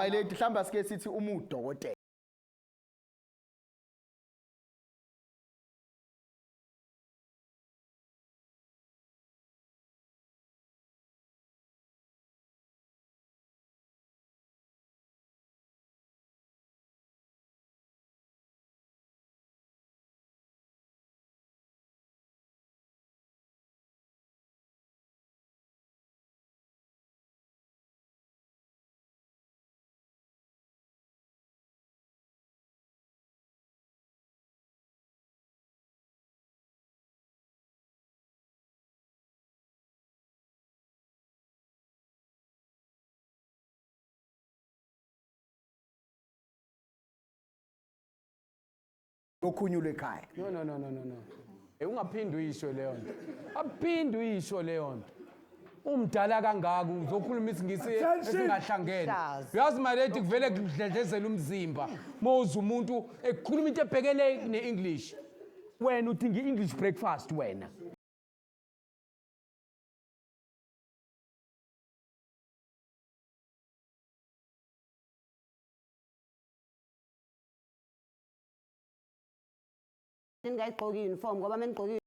my lady hlamba sike sithi umudokotela okhunyulwe ekhaya. No. Ungaphindi uyisho leyo nto. Aphindi uyisho leyo nto. Umdala kangaka uzokhuluma isingisi esingahlangene. Uyazi my lady kuvele kudledlezela umzimba. Moza umuntu ekhuluma into ebhekene neEnglish. Wena udinga iEnglish breakfast wena. Ngayigqoka uniform ngoba mengigqoka